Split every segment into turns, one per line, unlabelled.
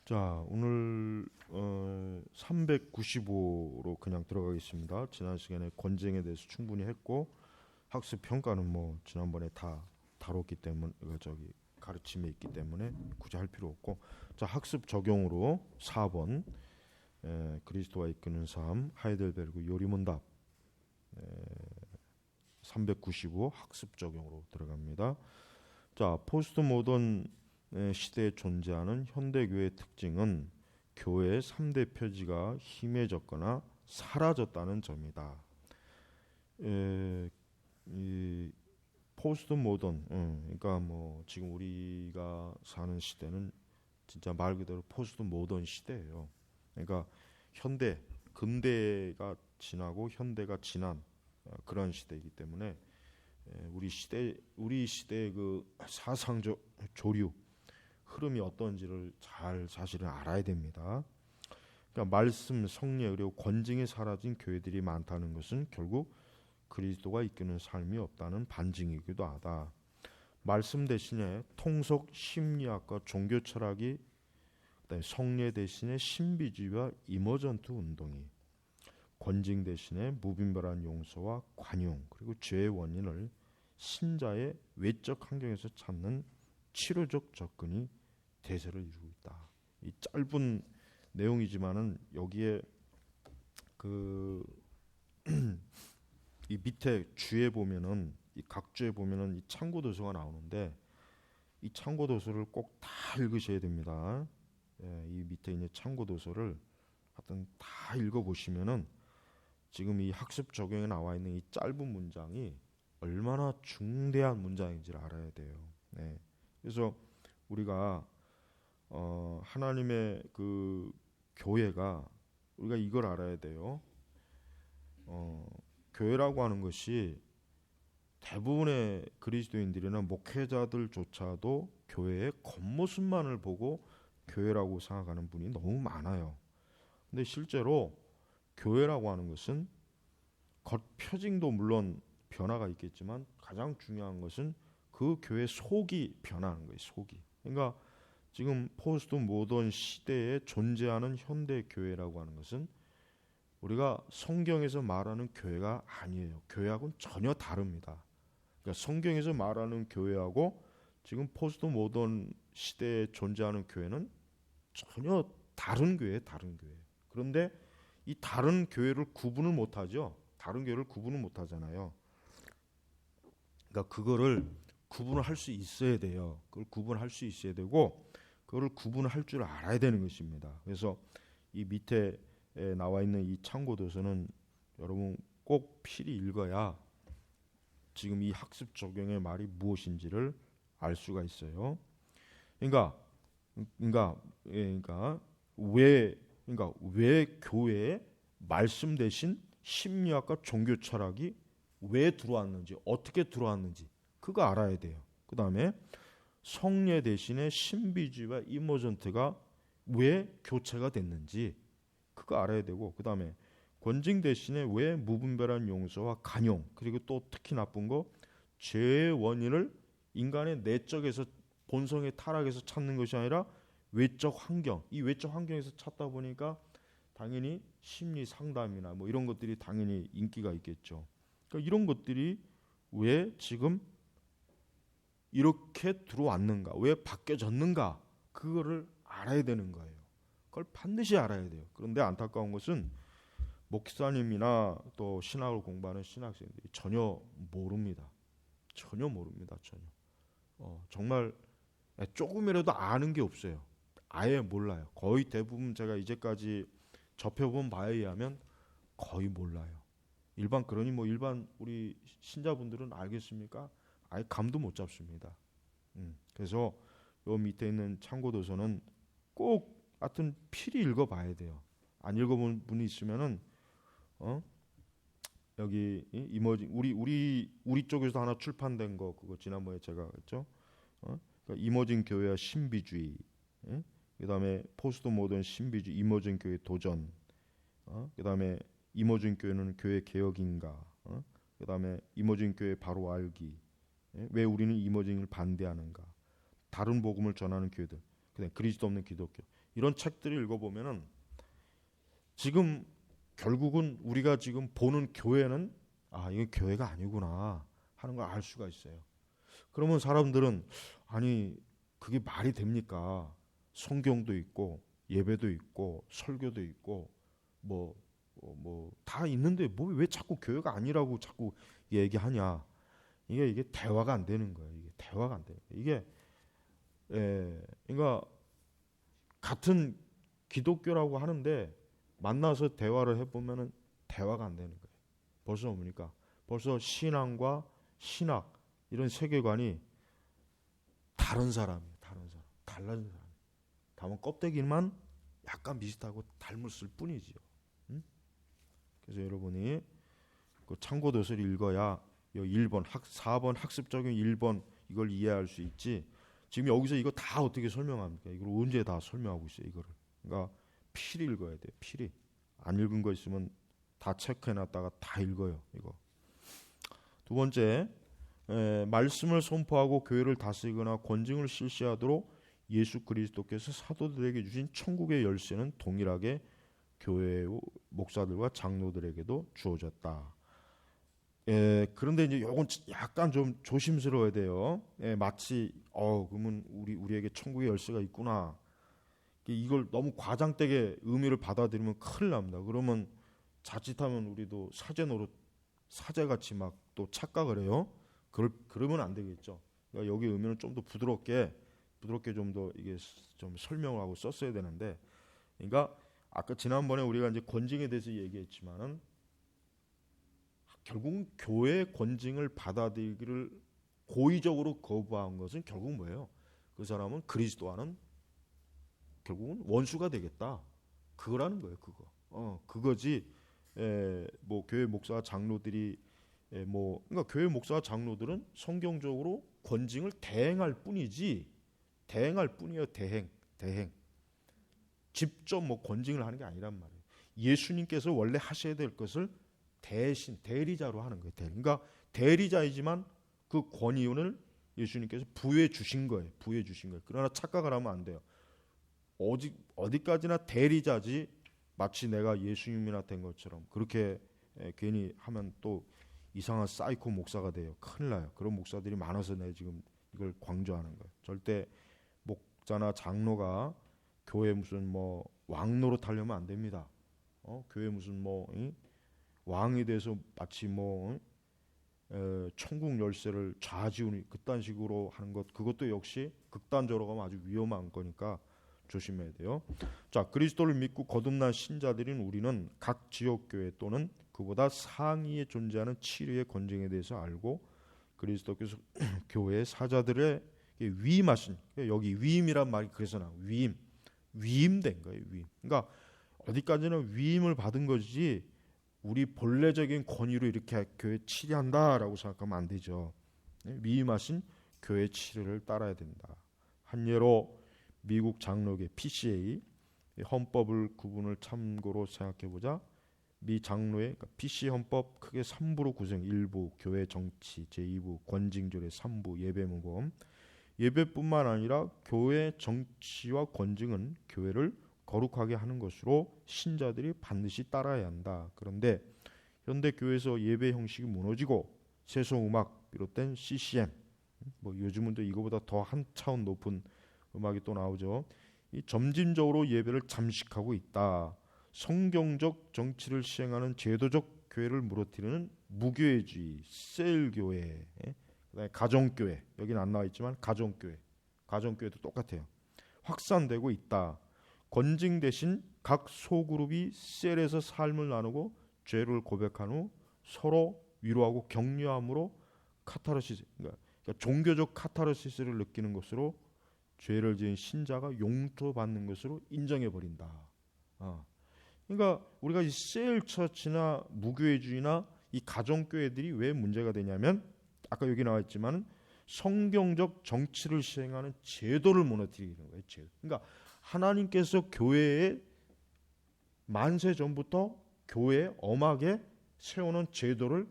자, 오늘 395로 그냥 들어가겠습니다. 지난 시간에 권쟁에 대해서 충분히 했고 학습 평가는 뭐 지난번에 다 다뤘기 때문에 가르침에 있기 때문에 굳이 할 필요 없고, 자, 학습 적용으로 4번 그리스도와 이끄는 삶 하이델베르그 요리문답 395 학습 적용으로 들어갑니다. 자, 포스트 모던 시대에 존재하는 현대교회의 특징은 교회의 3대 표지가 희미해졌거나 사라졌다는 점이다. 이 포스트 모던, 그러니까 뭐 지금 우리가 사는 시대는 진짜 말 그대로 포스트 모던 시대예요. 그러니까 근대가 지나고 현대가 지난 그런 시대이기 때문에 우리 시대의 그 사상적 조류 흐름이 어떤지를 잘 사실은 알아야 됩니다. 그러니까 말씀, 성례, 그리고 권징이 사라진 교회들이 많다는 것은 결국 그리스도가 이끄는 삶이 없다는 반증이기도 하다. 말씀 대신에 통속, 심리학과 종교 철학이, 그다음에 성례 대신에 신비주의와 이머전트 운동이, 권징 대신에 무분별한 용서와 관용, 그리고 죄의 원인을 신자의 외적 환경에서 찾는 치료적 접근이 대세를 이루고 있다. 이 짧은 내용이지만은 여기에 이 밑에 주에 보면은, 이 각 주에 보면은 이 참고 도서가 나오는데 이 참고 도서를 꼭 다 읽으셔야 됩니다. 이 밑에 있는 참고 도서를 하여튼 다 읽어보시면은 지금 이 학습 적용에 나와 있는 이 짧은 문장이 얼마나 중대한 문장인지를 알아야 돼요. 그래서 우리가 하나님의 그 교회가, 우리가 이걸 알아야 돼요. 교회라고 하는 것이 대부분의 그리스도인들이나 목회자들조차도 교회의 겉모습만을 보고 교회라고 생각하는 분이 너무 많아요. 근데 실제로 교회라고 하는 것은 겉표징도 물론 변화가 있겠지만 가장 중요한 것은 그 교회 속이 변하는 거예요. 속이. 그러니까 지금 포스트 모던 시대에 존재하는 현대 교회라고 하는 것은 우리가 성경에서 말하는 교회가 아니에요. 교회하고는 전혀 다릅니다. 그러니까 성경에서 말하는 교회하고 지금 포스트 모던 시대에 존재하는 교회는 전혀 다른 교회예요. 다른 교회. 그런데 이 다른 교회를 구분을 못하죠. 다른 교회를 구분을 못하잖아요. 그러니까 그거를 구분을 할 수 있어야 돼요. 그걸 구분할 수 있어야 되고 그거를 구분할 줄 알아야 되는 것입니다. 그래서 이 밑에 나와 있는 이 참고 도서는 여러분 꼭 필히 읽어야 지금 이 학습 적용의 말이 무엇인지를 알 수가 있어요. 그러니까 왜 교회에 말씀 대신 심리학과 종교 철학이 왜 들어왔는지, 어떻게 들어왔는지 그거 알아야 돼요. 그 다음에 성례 대신에 신비주의와 이머전트가 왜 교체가 됐는지 그거 알아야 되고, 그 다음에 권징 대신에 왜 무분별한 용서와 간용, 그리고 또 특히 나쁜 거 죄의 원인을 인간의 내적에서 본성의 타락에서 찾는 것이 아니라 외적 환경, 이 외적 환경에서 찾다 보니까 당연히 심리 상담이나 뭐 이런 것들이 당연히 인기가 있겠죠. 그러니까 이런 것들이 왜 지금 이렇게 들어왔는가, 왜 바뀌어졌는가, 그거를 알아야 되는 거예요. 그걸 반드시 알아야 돼요. 그런데 안타까운 것은 목사님이나 또 신학을 공부하는 신학생들이 전혀 모릅니다. 전혀 모릅니다. 전혀. 정말 조금이라도 아는 게 없어요. 아예 몰라요. 거의 대부분 제가 이제까지 접해본 바에 의하면 거의 몰라요. 그러니 뭐 일반 우리 신자분들은 알겠습니까? 아예 감도 못 잡습니다. 그래서 요 밑에 있는 참고 도서는 꼭 하여튼 필히 읽어봐야 돼요. 안 읽어본 분이 있으면은 여기 이머징 우리 쪽에서 하나 출판된 거 그거 지난번에 제가 했죠. 그러니까 이머징 교회와 신비주의, 그다음에 포스트 모던 신비주의, 이머징 교회 도전, 그다음에 이머징 교회는 교회 개혁인가, 그다음에 이머징 교회 바로 알기, 왜 우리는 이머징을 반대하는가, 다른 복음을 전하는 교회들, 그다음에 그리스도 없는 기독교, 이런 책들을 읽어보면은 지금 결국은 우리가 지금 보는 교회는 이건 교회가 아니구나 하는 걸 알 수가 있어요. 그러면 사람들은 아니 그게 말이 됩니까? 성경도 있고 예배도 있고 설교도 있고 뭐 다 있는데 뭐 왜 자꾸 교회가 아니라고 자꾸 얘기하냐? 이게 대화가 안 되는 거예요. 이게 대화가 안 돼요. 이게 그러니까 같은 기독교라고 하는데 만나서 대화를 해보면은 대화가 안 되는 거예요. 벌써 뭡니까? 벌써 신앙과 신학 이런 세계관이 다른 사람이에요. 달라진 사람. 다만 껍데기만 약간 비슷하고 닮았을 뿐이지요. 응? 그래서 여러분이 그 참고 도서를 읽어야 1번 4번 학습적인 1번 이걸 이해할 수 있지. 지금 여기서 이거 다 어떻게 설명합니까? 이걸 언제 다 설명하고 있어요, 이거를. 그러니까 필히 읽어야 돼요. 필히. 안 읽은 거 있으면 다 체크해놨다가 다 읽어요, 이거. 두 번째, 말씀을 선포하고 교회를 다스리거나 권징을 실시하도록 예수 그리스도께서 사도들에게 주신 천국의 열쇠는 동일하게 교회 목사들과 장로들에게도 주어졌다. 그런데 이제 요건 약간 좀 조심스러워야 돼요. 마치 그러면 우리에게 천국의 열쇠가 있구나. 이걸 너무 과장되게 의미를 받아들이면 큰일 납니다. 그러면 자칫하면 우리도 사제같이 막 또 착각을 해요. 그러면 안 되겠죠. 그러니까 여기 의미는 좀 더 부드럽게 좀 더 이게 좀 설명을 하고 썼어야 되는데, 그러니까 아까 지난번에 우리가 이제 권징에 대해서 얘기했지만은 결국 교회의 권징을 받아들이기를 고의적으로 거부한 것은 결국 뭐예요? 그 사람은 그리스도와는 결국은 원수가 되겠다. 그거라는 거예요. 그거지. 뭐 교회 목사 장로들이 그러니까 교회 목사 장로들은 성경적으로 권징을 대행할 뿐이지, 대행할 뿐이에요. 대행. 직접 뭐 권징을 하는 게 아니란 말이에요. 예수님께서 원래 하셔야 될 것을 대신 대리자로 하는 거예요. 그러니까 대리자이지만 그 권위를 예수님께서 부여해 주신 거예요. 그러나 착각을 하면 안 돼요. 어디까지나 대리자지 마치 내가 예수님이나 된 것처럼 그렇게 괜히 하면 또 이상한 사이코 목사가 돼요. 큰일 나요. 그런 목사들이 많아서 내가 지금 이걸 강조하는 거예요. 절대 목자나 장로가 교회 무슨 뭐 왕노릇 하려면 안 됩니다. 교회 무슨 왕이 돼서 마치 천국 열쇠를 좌지우니 그딴 식으로 하는 것, 그것도 역시 극단적으로 가면 아주 위험한 거니까 조심해야 돼요. 자, 그리스도를 믿고 거듭난 신자들인 우리는 각 지역교회 또는 그보다 상위에 존재하는 치료의 권징에 대해서 알고 그리스도께서 교회의 사자들의 위임하신, 여기 위임이란 말이 그래서 나와요. 위임된 거예요. 그러니까 어디까지나 위임을 받은 것이지 우리 본래적인 권위로 이렇게 교회 치료한다라고 생각하면 안 되죠. 위임하신 교회 치료를 따라야 된다. 한 예로 미국 장로계 PCA 헌법을 구분을 참고로 생각해보자. 미 장로의 PC 헌법 크게 3부로 구성. 1부 교회 정치, 제2부 권징조례, 3부 예배무범. 예배뿐만 아니라 교회 정치와 권징은 교회를 거룩하게 하는 것으로 신자들이 반드시 따라야 한다. 그런데 현대 교회에서 예배 형식이 무너지고 세속음악 비롯된 CCM, 뭐 요즘은 또 이거보다 더 한 차원 높은 음악이 또 나오죠. 이 점진적으로 예배를 잠식하고 있다. 성경적 정치를 시행하는 제도적 교회를 무너뜨리는 무교회주의, 셀교회, 그다음에 가정교회, 여기는 안 나와 있지만 가정교회도 똑같아요. 확산되고 있다. 권징 대신 각 소그룹이 셀에서 삶을 나누고 죄를 고백한 후 서로 위로하고 격려함으로 카타르시스, 그러니까 종교적 카타르시스를 느끼는 것으로 죄를 지은 신자가 용서받는 것으로 인정해 버린다. 그러니까 우리가 이 셀 처치나 무교회주의나 이 가정교회들이 왜 문제가 되냐면 아까 여기 나와 있지만 성경적 정치를 시행하는 제도를 무너뜨리는 거예요. 그러니까 하나님께서 교회에 만세 전부터 교회에 엄하게 세워놓은 제도를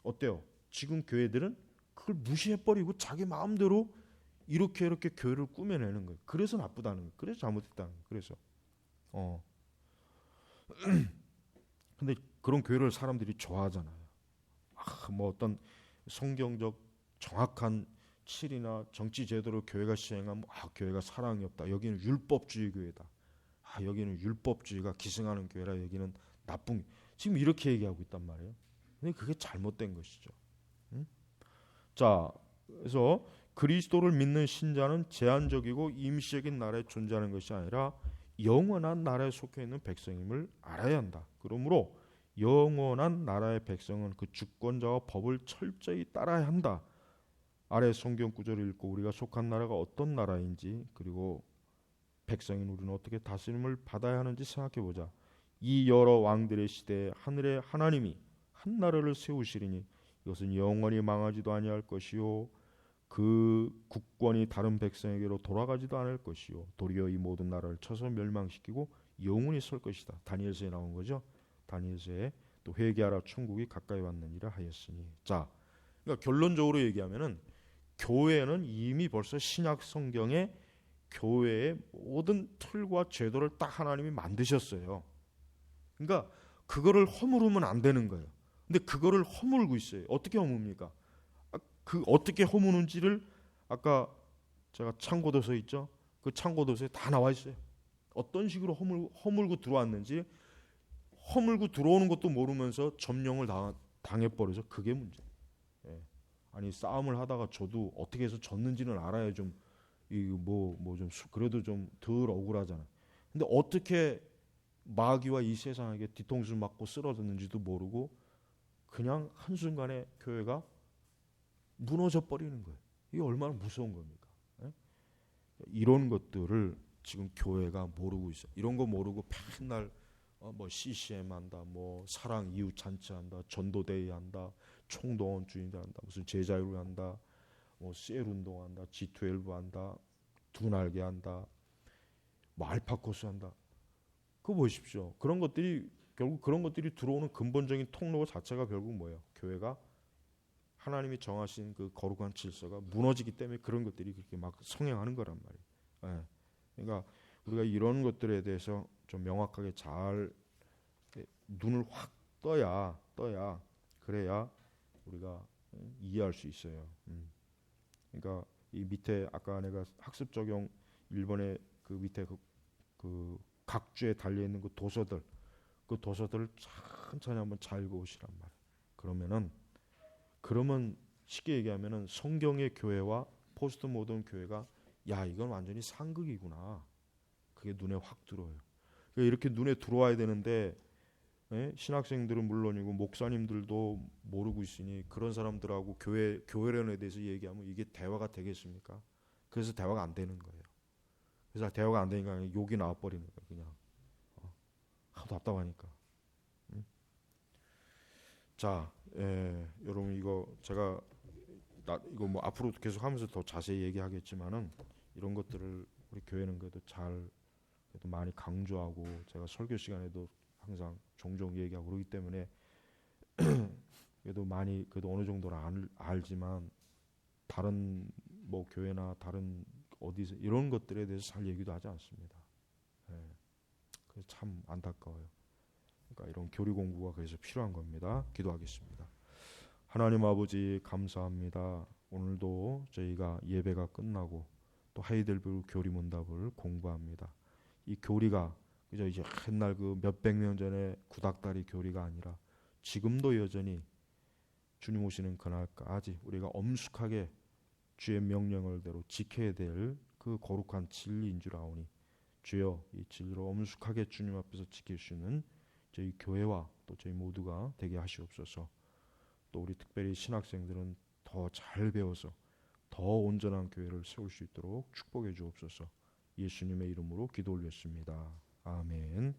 어때요? 지금 교회들은 그걸 무시해버리고 자기 마음대로 이렇게 교회를 꾸며내는 거예요. 그래서 나쁘다는 거예요. 그래서 잘못했다는 거예요. 그래서 근데 그런 교회를 사람들이 좋아하잖아요. 뭐 어떤 성경적 정확한 칠이나 정치 제도로 교회가 시행하면 교회가 사랑이 없다. 여기는 율법주의 교회다. 여기는 율법주의가 기승하는 교회라 여기는 나쁜 지금 이렇게 얘기하고 있단 말이에요. 근데 그게 잘못된 것이죠. 응? 자, 그래서 그리스도를 믿는 신자는 제한적이고 임시적인 나라에 존재하는 것이 아니라 영원한 나라에 속해 있는 백성임을 알아야 한다. 그러므로 영원한 나라의 백성은 그 주권자와 법을 철저히 따라야 한다. 아래 성경 구절을 읽고 우리가 속한 나라가 어떤 나라인지 그리고 백성인 우리는 어떻게 다스림을 받아야 하는지 생각해보자. 이 여러 왕들의 시대에 하늘의 하나님이 한 나라를 세우시리니 이것은 영원히 망하지도 아니할 것이요 그 국권이 다른 백성에게로 돌아가지도 않을 것이요 도리어 이 모든 나라를 쳐서 멸망시키고 영원히 설 것이다. 다니엘서에 나온 거죠. 다니엘서에 또 회개하라 천국이 가까이 왔느니라 하였으니. 자, 그러니까 결론적으로 얘기하면은 교회는 이미 벌써 신약 성경에 교회의 모든 틀과 제도를 딱 하나님이 만드셨어요. 그러니까 그거를 허물으면 안 되는 거예요. 근데 그거를 허물고 있어요. 어떻게 허뭅니까? 그 어떻게 허무는지를 아까 제가 참고도서 있죠? 그 참고도서에 다 나와 있어요. 어떤 식으로 허물고 들어왔는지 허물고 들어오는 것도 모르면서 점령을 당해버려서 그게 문제. 예. 아니 싸움을 하다가 저도 어떻게 해서 졌는지는 알아야 좀 좀 그래도 좀 덜 억울하잖아. 근데 어떻게 마귀와 이 세상에게 뒤통수 맞고 쓰러졌는지도 모르고 그냥 한순간에 교회가 무너져 버리는 거예요. 이게 얼마나 무서운 겁니까? 예? 이런 것들을 지금 교회가 모르고 있어. 이런 거 모르고 맨날 뭐 CCM 한다, 뭐 사랑 이웃 잔치 한다, 전도대회 한다, 총동원주의 한다, 무슨 제자유를 한다, 뭐 셀 운동한다, G12 한다, 두 날개 한다, 뭐 알파코스 한다. 그거 보십시오. 그런 것들이 결국 그런 것들이 들어오는 근본적인 통로 자체가 결국 뭐예요? 교회가 하나님이 정하신 그 거룩한 질서가 무너지기 때문에 그런 것들이 그렇게 막 성행하는 거란 말이에요. 예. 그러니까 우리가 이런 것들에 대해서 좀 명확하게 잘 눈을 확 떠야 그래야 우리가 이해할 수 있어요. 그러니까 이 밑에 아까 내가 학습 적용 1번에 그 밑에 그 각주에 달려 있는 그 도서들을 천천히 한번 잘 읽어오시란 말이에요. 그러면 쉽게 얘기하면은 성경의 교회와 포스트 모던 교회가 이건 완전히 상극이구나. 그게 눈에 확 들어요. 그러니까 이렇게 눈에 들어와야 되는데 신학생들은 물론이고 목사님들도 모르고 있으니 그런 사람들하고 교회론에 대해서 얘기하면 이게 대화가 되겠습니까? 그래서 대화가 안 되는 거예요. 그래서 대화가 안 되니까 욕이 나와버리는 거예요. 그냥 하도 답답하니까. 자, 여러분 이거 제가 이거 뭐 앞으로 계속 하면서 더 자세히 얘기하겠지만은 이런 것들을 우리 교회는 그래도 많이 강조하고 제가 설교 시간에도 항상 종종 얘기하고 그러기 때문에 그래도 어느 정도는 알지만 다른 뭐 교회나 다른 어디서 이런 것들에 대해서 잘 얘기도 하지 않습니다. 그래서 참 안타까워요. 그러니까 이런 교리 공부가 그래서 필요한 겁니다. 기도하겠습니다. 하나님 아버지 감사합니다. 오늘도 저희가 예배가 끝나고 또 하이델베르 교리 문답을 공부합니다. 이 교리가 그저 이제 옛날 그 몇백 년 전에 구닥다리 교리가 아니라 지금도 여전히 주님 오시는 그날까지 우리가 엄숙하게 주의 명령을대로 지켜야 될 그 거룩한 진리인 줄 아오니 주여 이 진리로 엄숙하게 주님 앞에서 지킬 수 있는 저희 교회와 또 저희 모두가 되게 하시옵소서. 또 우리 특별히 신학생들은 더 잘 배워서 더 온전한 교회를 세울 수 있도록 축복해 주옵소서. 예수님의 이름으로 기도 올렸습니다. 아멘.